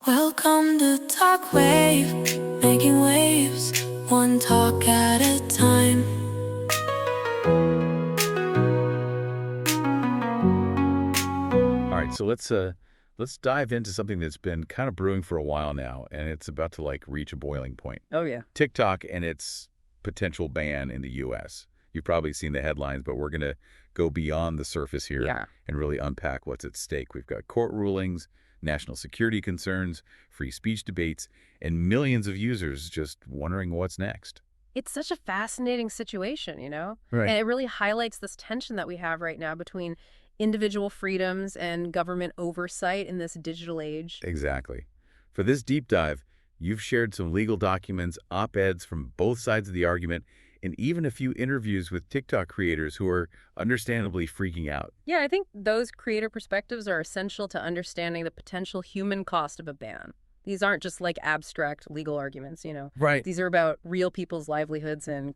Welcome to Talk Wave, making waves, one talk at a time. All right, so let's dive into something that's been kind of brewing for a while now, and it's about to reach a boiling point. Oh, yeah. TikTok and its potential ban in the U.S. You've probably seen the headlines, but we're going to go beyond the surface here Yeah. and really unpack what's at stake. We've got court rulings, national security concerns, free speech debates, and millions of users just wondering what's next. It's such a fascinating situation, you know? Right. And it really highlights this tension that we have right now between individual freedoms and government oversight in this digital age. Exactly. For this deep dive, you've shared some legal documents, op-eds from both sides of the argument, and even a few interviews with TikTok creators who are understandably freaking out. Yeah, I think those creator perspectives are essential to understanding the potential human cost of a ban. These aren't just like abstract legal arguments, you know? Right. These are about real people's livelihoods and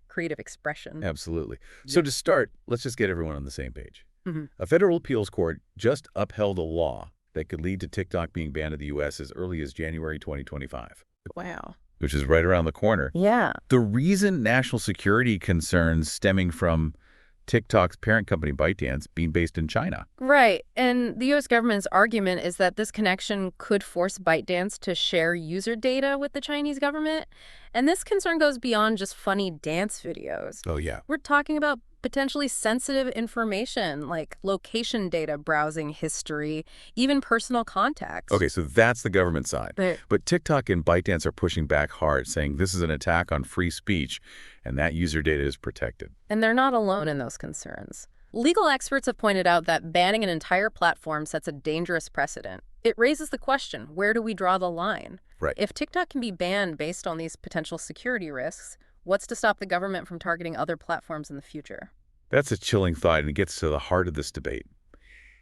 creative expression. Absolutely. So to start, let's just get everyone on the same page. Mhm. A federal appeals court just upheld a law that could lead to TikTok being banned in the U.S. as early as January 2025, Wow. which is right around the corner. Yeah. The reason national security concerns stemming from TikTok's parent company ByteDance being based in China. Right. And the U.S. government's argument is that this connection could force ByteDance to share user data with the Chinese government. And this concern goes beyond just funny dance videos. Oh, yeah. We're talking about potentially sensitive information like location data, browsing history, even personal contacts. Okay, so that's the government side. But TikTok and ByteDance are pushing back hard, saying this is an attack on free speech, and that user data is protected. And they're not alone in those concerns. Legal experts have pointed out that banning an entire platform sets a dangerous precedent. It raises the question, where do we draw the line? Right. If TikTok can be banned based on these potential security risks, what's to stop the government from targeting other platforms in the future? That's a chilling thought, and it gets to the heart of this debate.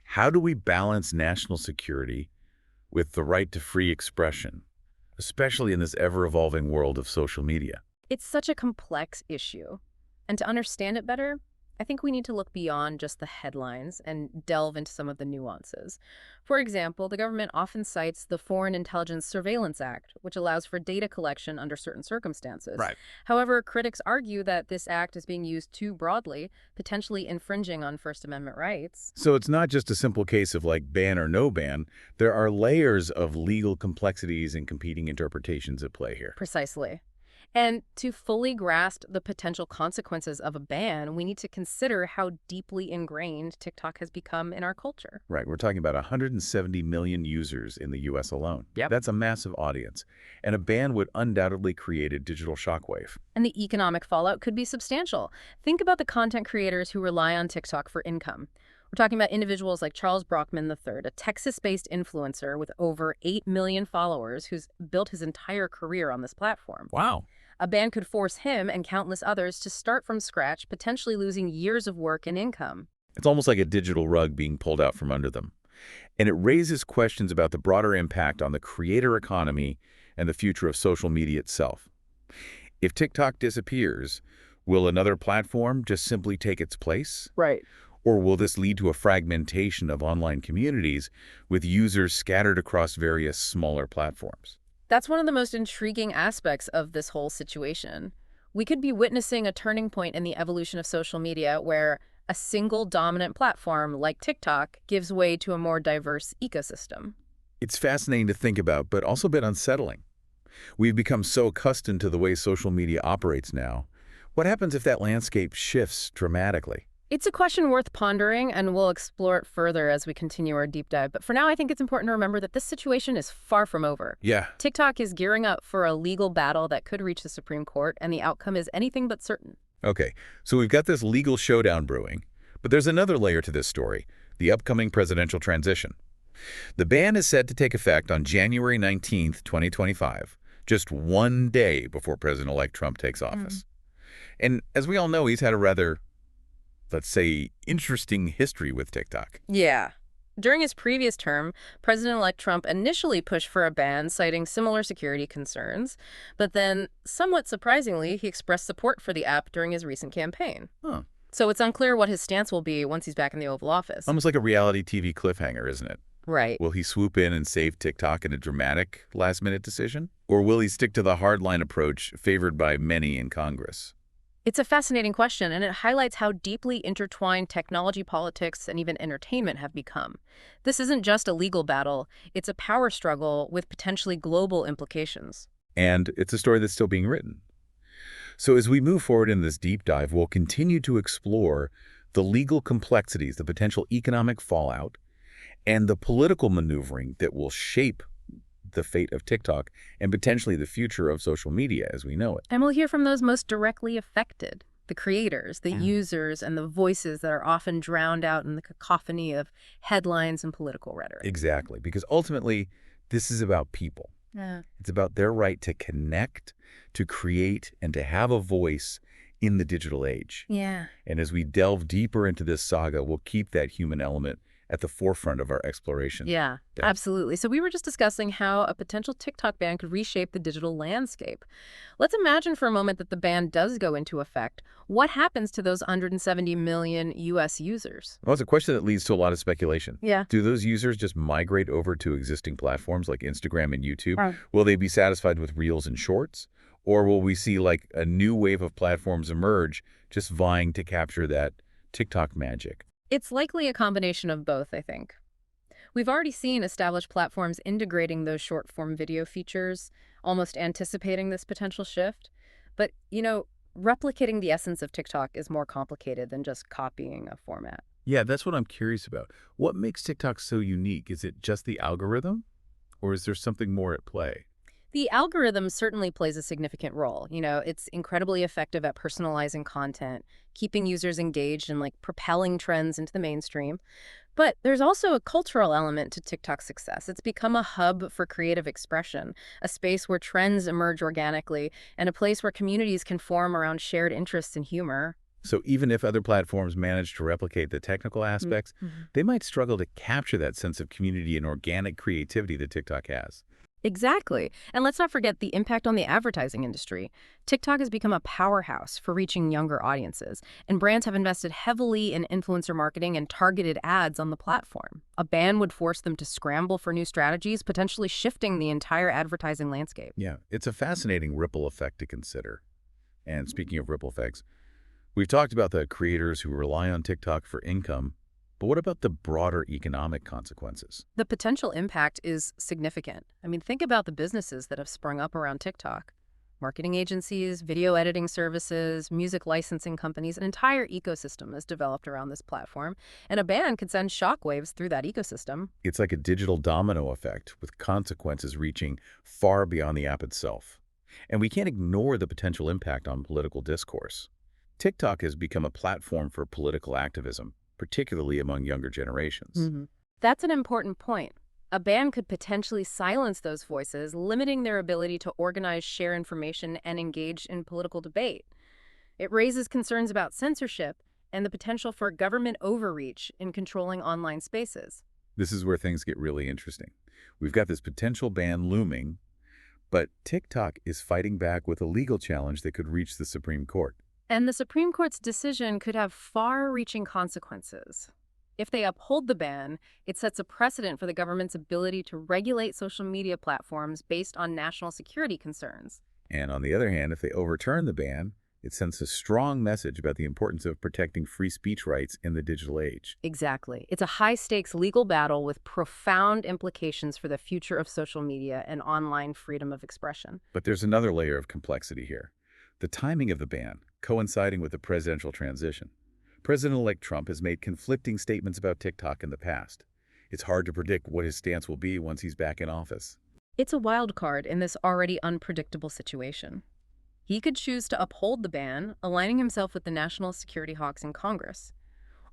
How do we balance national security with the right to free expression, especially in this ever-evolving world of social media? It's such a complex issue. And to understand it better, I think we need to look beyond just the headlines and delve into some of the nuances. For example, the government often cites the Foreign Intelligence Surveillance Act, which allows for data collection under certain circumstances. Right. However, critics argue that this act is being used too broadly, potentially infringing on First Amendment rights. So it's not just a simple case of ban or no ban. There are layers of legal complexities and competing interpretations at play here. Precisely. And to fully grasp the potential consequences of a ban, we need to consider how deeply ingrained TikTok has become in our culture. Right, we're talking about 170 million users in the U.S. alone. Yep. That's a massive audience, and a ban would undoubtedly create a digital shockwave. And the economic fallout could be substantial. Think about the content creators who rely on TikTok for income. We're talking about individuals like Charles Brockman III, a Texas-based influencer with over 8 million followers who's built his entire career on this platform. Wow. A ban could force him and countless others to start from scratch, potentially losing years of work and income. It's almost like a digital rug being pulled out from under them. And it raises questions about the broader impact on the creator economy and the future of social media itself. If TikTok disappears, will another platform just simply take its place? Right. Or will this lead to a fragmentation of online communities with users scattered across various smaller platforms? That's one of the most intriguing aspects of this whole situation. We could be witnessing a turning point in the evolution of social media where a single dominant platform like TikTok gives way to a more diverse ecosystem. It's fascinating to think about, but also a bit unsettling. We've become so accustomed to the way social media operates now. What happens if that landscape shifts dramatically? It's a question worth pondering, and we'll explore it further as we continue our deep dive. But for now, I think it's important to remember that this situation is far from over. Yeah. TikTok is gearing up for a legal battle that could reach the Supreme Court, and the outcome is anything but certain. Okay, so we've got this legal showdown brewing, but there's another layer to this story, the upcoming presidential transition. The ban is set to take effect on January 19th, 2025, just one day before President-elect Trump takes office. And as we all know, he's had a rather, let's say, interesting history with TikTok. Yeah. During his previous term, President-elect Trump initially pushed for a ban, citing similar security concerns. But then, somewhat surprisingly, he expressed support for the app during his recent campaign. Huh. So it's unclear what his stance will be once he's back in the Oval Office. Almost like a reality TV cliffhanger, isn't it? Right. Will he swoop in and save TikTok in a dramatic last-minute decision? Or will he stick to the hardline approach favored by many in Congress? It's a fascinating question, and it highlights how deeply intertwined technology, politics, and even entertainment have become. This isn't just a legal battle, it's a power struggle with potentially global implications. And it's a story that's still being written. So as we move forward in this deep dive, we'll continue to explore the legal complexities, the potential economic fallout, and the political maneuvering that will shape the fate of TikTok and potentially the future of social media as we know it. And we'll hear from those most directly affected, the creators, the users, and the voices that are often drowned out in the cacophony of headlines and political rhetoric. Exactly, because ultimately, this is about people. Yeah. It's about their right to connect, to create, and to have a voice in the digital age. Yeah. And as we delve deeper into this saga, we'll keep that human element at the forefront of our exploration. Yeah, absolutely. So we were just discussing how a potential TikTok ban could reshape the digital landscape. Let's imagine for a moment that the ban does go into effect. What happens to those 170 million U.S. users? Well, it's a question that leads to a lot of speculation. Yeah. Do those users just migrate over to existing platforms like Instagram and YouTube? Right. Will they be satisfied with Reels and Shorts? Or will we see like a new wave of platforms emerge just vying to capture that TikTok magic? It's likely a combination of both, I think. We've already seen established platforms integrating those short-form video features, almost anticipating this potential shift. But, replicating the essence of TikTok is more complicated than just copying a format. Yeah, that's what I'm curious about. What makes TikTok so unique? Is it just the algorithm? Or is there something more at play? The algorithm certainly plays a significant role. It's incredibly effective at personalizing content, keeping users engaged and propelling trends into the mainstream. But there's also a cultural element to TikTok's success. It's become a hub for creative expression, a space where trends emerge organically, and a place where communities can form around shared interests and humor. So even if other platforms manage to replicate the technical aspects, they might struggle to capture that sense of community and organic creativity that TikTok has. Exactly. And let's not forget the impact on the advertising industry. TikTok has become a powerhouse for reaching younger audiences, and brands have invested heavily in influencer marketing and targeted ads on the platform. A ban would force them to scramble for new strategies, potentially shifting the entire advertising landscape. Yeah, it's a fascinating ripple effect to consider. And speaking of ripple effects, we've talked about the creators who rely on TikTok for income, but what about the broader economic consequences? The potential impact is significant. Think about the businesses that have sprung up around TikTok. Marketing agencies, video editing services, music licensing companies, an entire ecosystem is developed around this platform, and a ban could send shockwaves through that ecosystem. It's like a digital domino effect with consequences reaching far beyond the app itself. And we can't ignore the potential impact on political discourse. TikTok has become a platform for political activism, particularly among younger generations. That's an important point. A ban could potentially silence those voices, limiting their ability to organize, share information, and engage in political debate. It raises concerns about censorship and the potential for government overreach in controlling online spaces. This is where things get really interesting. We've got this potential ban looming, but TikTok is fighting back with a legal challenge that could reach the Supreme Court. And the Supreme Court's decision could have far-reaching consequences. If they uphold the ban, it sets a precedent for the government's ability to regulate social media platforms based on national security concerns. And on the other hand, if they overturn the ban, it sends a strong message about the importance of protecting free speech rights in the digital age. Exactly. It's a high-stakes legal battle with profound implications for the future of social media and online freedom of expression. But there's another layer of complexity here. The timing of the ban, coinciding with the presidential transition. President-elect Trump has made conflicting statements about TikTok in the past. It's hard to predict what his stance will be once he's back in office. It's a wild card in this already unpredictable situation. He could choose to uphold the ban, aligning himself with the national security hawks in Congress.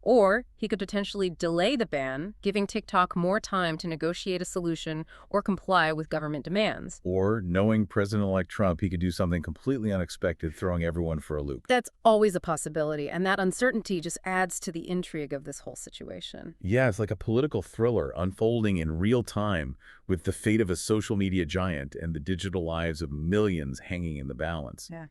Or he could potentially delay the ban, giving TikTok more time to negotiate a solution or comply with government demands. Or, knowing President-elect Trump, he could do something completely unexpected, throwing everyone for a loop. That's always a possibility, and that uncertainty just adds to the intrigue of this whole situation. Yeah, it's like a political thriller unfolding in real time, with the fate of a social media giant and the digital lives of millions hanging in the balance. Yeah.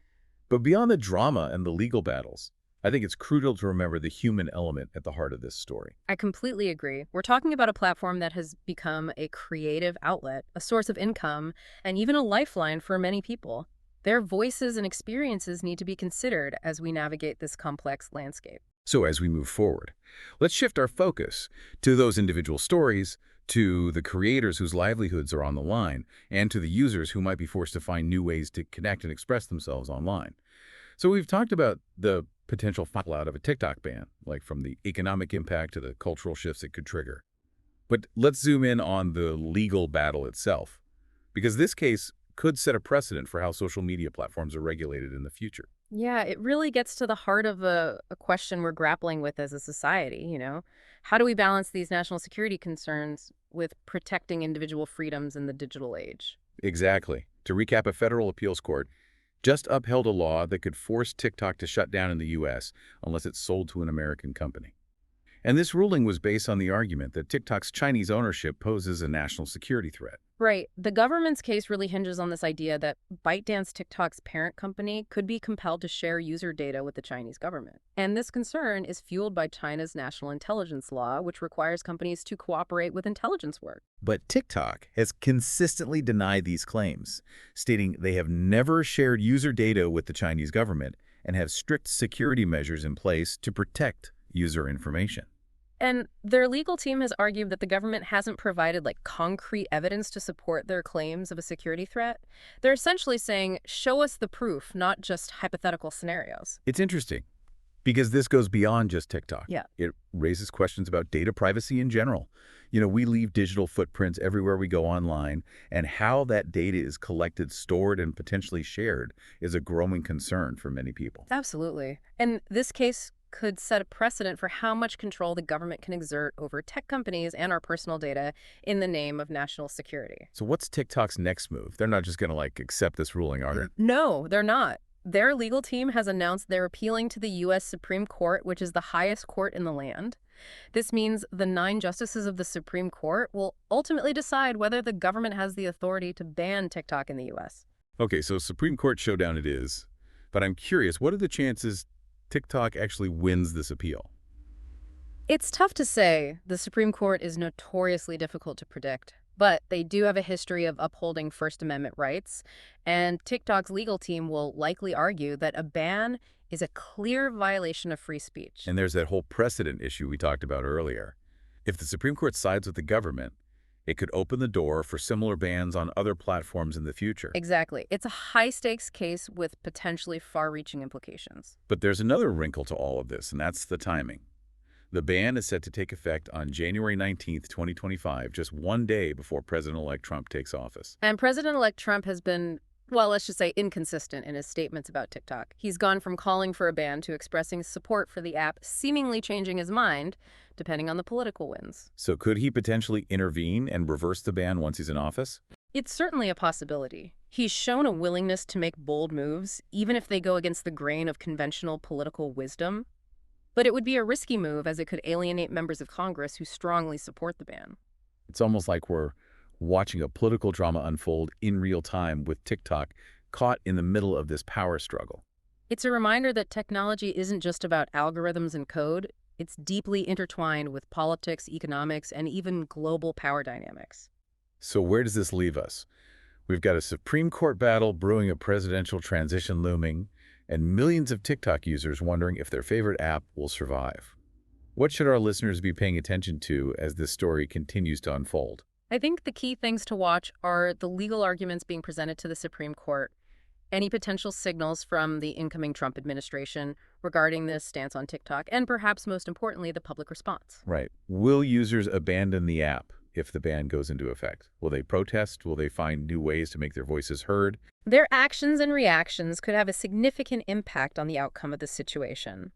But beyond the drama and the legal battles, I think it's crucial to remember the human element at the heart of this story. I completely agree. We're talking about a platform that has become a creative outlet, a source of income, and even a lifeline for many people. Their voices and experiences need to be considered as we navigate this complex landscape. So as we move forward, let's shift our focus to those individual stories, to the creators whose livelihoods are on the line, and to the users who might be forced to find new ways to connect and express themselves online. So we've talked about the potential fallout of a TikTok ban, like from the economic impact to the cultural shifts it could trigger. But let's zoom in on the legal battle itself, because this case could set a precedent for how social media platforms are regulated in the future. Yeah, it really gets to the heart of a question we're grappling with as a society. How do we balance these national security concerns with protecting individual freedoms in the digital age? Exactly. To recap, a federal appeals court just upheld a law that could force TikTok to shut down in the U.S. unless it's sold to an American company. And this ruling was based on the argument that TikTok's Chinese ownership poses a national security threat. Right. The government's case really hinges on this idea that ByteDance, TikTok's parent company, could be compelled to share user data with the Chinese government. And this concern is fueled by China's national intelligence law, which requires companies to cooperate with intelligence work. But TikTok has consistently denied these claims, stating they have never shared user data with the Chinese government and have strict security measures in place to protect user information. And their legal team has argued that the government hasn't provided concrete evidence to support their claims of a security threat. They're essentially saying, show us the proof, not just hypothetical scenarios. It's interesting because this goes beyond just TikTok. Yeah. It raises questions about data privacy in general. We leave digital footprints everywhere we go online, and how that data is collected, stored, and potentially shared is a growing concern for many people. Absolutely. And this case could set a precedent for how much control the government can exert over tech companies and our personal data in the name of national security. So what's TikTok's next move? They're not just going to accept this ruling, are they? No, they're not. Their legal team has announced they're appealing to the U.S. Supreme Court, which is the highest court in the land. This means the 9 justices of the Supreme Court will ultimately decide whether the government has the authority to ban TikTok in the U.S. Okay, so Supreme Court showdown it is. But I'm curious, what are the chances TikTok actually wins this appeal? It's tough to say. The Supreme Court is notoriously difficult to predict, but they do have a history of upholding First Amendment rights, and TikTok's legal team will likely argue that a ban is a clear violation of free speech. And there's that whole precedent issue we talked about earlier. If the Supreme Court sides with the government, it could open the door for similar bans on other platforms in the future. Exactly. It's a high-stakes case with potentially far-reaching implications. But there's another wrinkle to all of this, and that's the timing. The ban is set to take effect on January 19th, 2025, just one day before President-elect Trump takes office. And President-elect Trump has been, well, let's just say inconsistent in his statements about TikTok. He's gone from calling for a ban to expressing support for the app, seemingly changing his mind, depending on the political winds. So could he potentially intervene and reverse the ban once he's in office? It's certainly a possibility. He's shown a willingness to make bold moves, even if they go against the grain of conventional political wisdom. But it would be a risky move, as it could alienate members of Congress who strongly support the ban. It's almost like we're watching a political drama unfold in real time, with TikTok caught in the middle of this power struggle. It's a reminder that technology isn't just about algorithms and code. It's deeply intertwined with politics, economics, and even global power dynamics. So where does this leave us? We've got a Supreme Court battle brewing, a presidential transition looming, and millions of TikTok users wondering if their favorite app will survive. What should our listeners be paying attention to as this story continues to unfold? I think the key things to watch are the legal arguments being presented to the Supreme Court, any potential signals from the incoming Trump administration regarding this stance on TikTok, and perhaps most importantly, the public response. Right. Will users abandon the app if the ban goes into effect? Will they protest? Will they find new ways to make their voices heard? Their actions and reactions could have a significant impact on the outcome of the situation.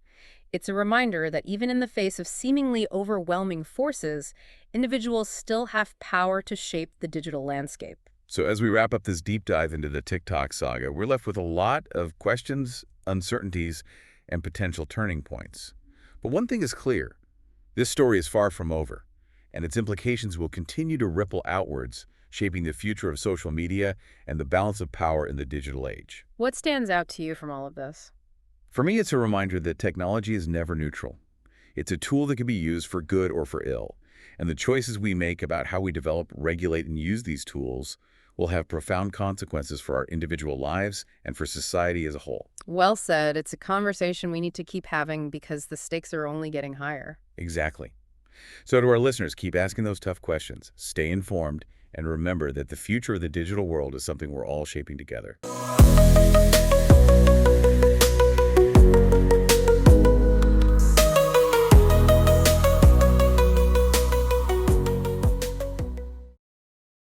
It's a reminder that even in the face of seemingly overwhelming forces, individuals still have power to shape the digital landscape. So as we wrap up this deep dive into the TikTok saga, we're left with a lot of questions, uncertainties, and potential turning points. But one thing is clear. This story is far from over, and its implications will continue to ripple outwards, shaping the future of social media and the balance of power in the digital age. What stands out to you from all of this? For me, it's a reminder that technology is never neutral. It's a tool that can be used for good or for ill, and the choices we make about how we develop, regulate, and use these tools will have profound consequences for our individual lives and for society as a whole. Well said. It's a conversation we need to keep having because the stakes are only getting higher. Exactly. So to our listeners, keep asking those tough questions, stay informed, and remember that the future of the digital world is something we're all shaping together.